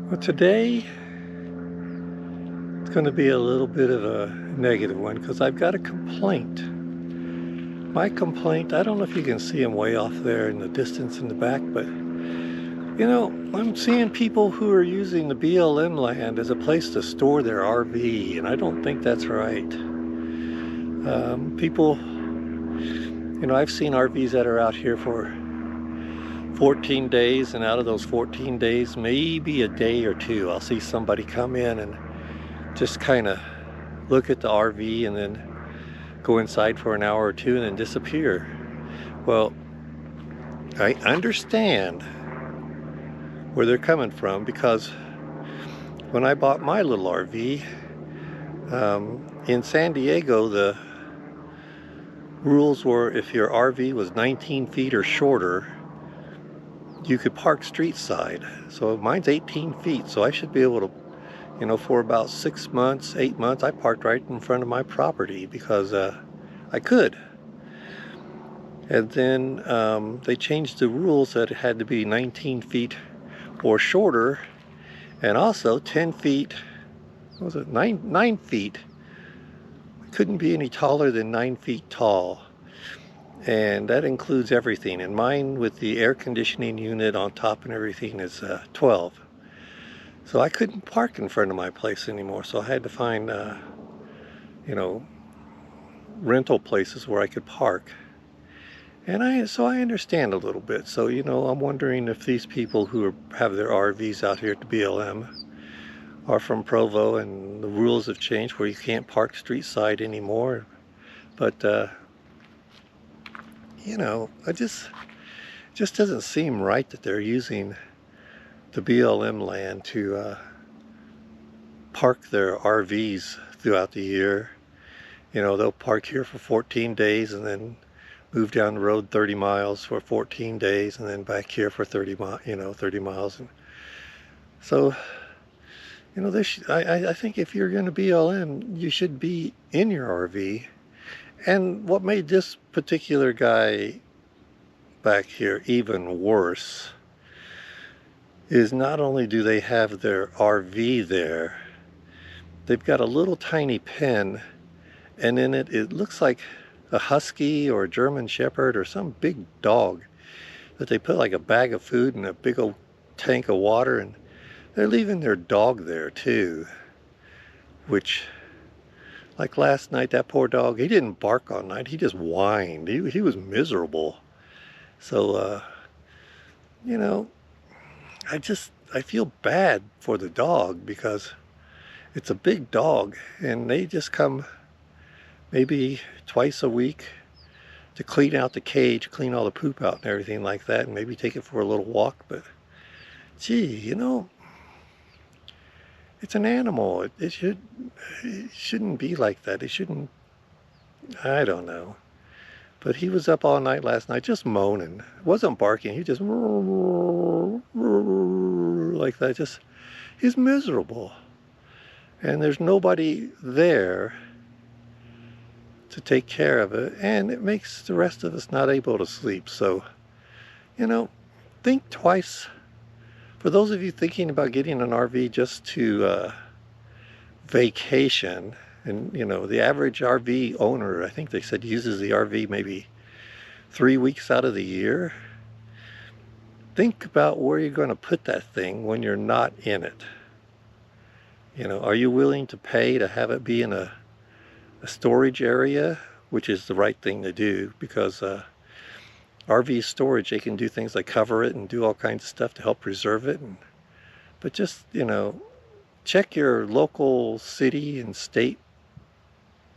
Well, today it's going to be a little bit of a negative one because I've got a complaint. My complaint, I don't know if you can see him way off there in the distance in the back, but I'm seeing people who are using the BLM land as a place to store their RV, and I don't think that's right. People, I've seen RVs that are out here for 14 days, and out of those 14 days, maybe a day or two, I'll see somebody come in and just kind of look at the RV and then go inside for an hour or two and then disappear. Well, I understand where they're coming from because when I bought my little RV in San Diego, the rules were if your RV was 19 feet or shorter, you could park street side. So mine's 18 feet, so I should be able to, for about 6 months, 8 months, I parked right in front of my property because I could. And then they changed the rules that it had to be 19 feet or shorter, and also 10 feet, what was it, 9 feet. Couldn't be any taller than 9 feet tall. And that includes everything. And mine with the air conditioning unit on top and everything is 12. So I couldn't park in front of my place anymore. So I had to find, rental places where I could park. And so I understand a little bit. So, I'm wondering if these people who have their RVs out here at the BLM are from Provo and the rules have changed where you can't park street side anymore. But, it just doesn't seem right that they're using the BLM land to park their RVs throughout the year. They'll park here for 14 days and then move down the road 30 miles for 14 days and then back here for 30 miles. And so, I think if you're going to BLM, you should be in your RV. And what made this particular guy back here even worse is not only do they have their RV there, they've got a little tiny pen, and in it looks like a husky or a German shepherd or some big dog that they put like a bag of food and a big old tank of water, and they're leaving their dog there too, which, like last night, that poor dog, he didn't bark all night, he just whined. He was miserable. So, I feel bad for the dog because it's a big dog and they just come maybe twice a week to clean out the cage, clean all the poop out and everything like that, and maybe take it for a little walk. But gee, it's an animal. It shouldn't be like that. It shouldn't, I don't know. But he was up all night last night just moaning. Wasn't barking. He just like that. He's miserable. And there's nobody there to take care of it. And it makes the rest of us not able to sleep. So, think twice. For those of you thinking about getting an RV just to vacation, and the average RV owner, I think they said, uses the RV maybe 3 weeks out of the year. Think about where you're going to put that thing when you're not in it. Are you willing to pay to have it be in a storage area, which is the right thing to do, because RV storage, they can do things like cover it and do all kinds of stuff to help preserve it. But just, check your local city and state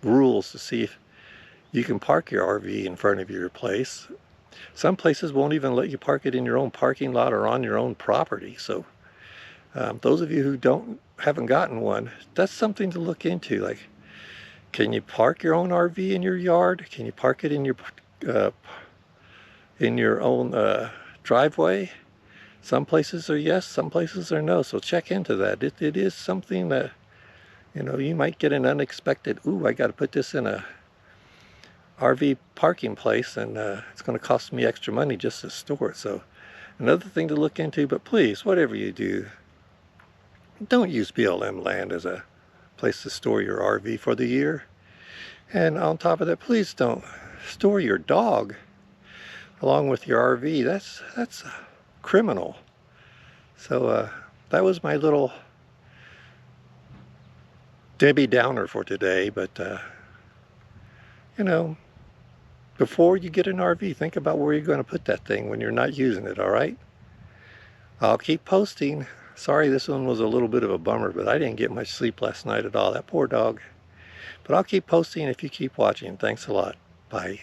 rules to see if you can park your RV in front of your place. Some places won't even let you park it in your own parking lot or on your own property. So those of you who haven't gotten one, that's something to look into. Like, can you park your own RV in your yard? Can you park it in your own driveway? Some places are yes, some places are no. So check into that. It is something that, you might get an unexpected, ooh, I got to put this in a RV parking place, and it's going to cost me extra money just to store it. So another thing to look into. But please, whatever you do, don't use BLM land as a place to store your RV for the year. And on top of that, please don't store your dog along with your RV. That's criminal. So that was my little Debbie Downer for today. But you know, before you get an RV, think about where you're going to put that thing when you're not using it. All right? I'll keep posting. Sorry, this one was a little bit of a bummer, but I didn't get much sleep last night at all. That poor dog. But I'll keep posting if you keep watching. Thanks a lot. Bye.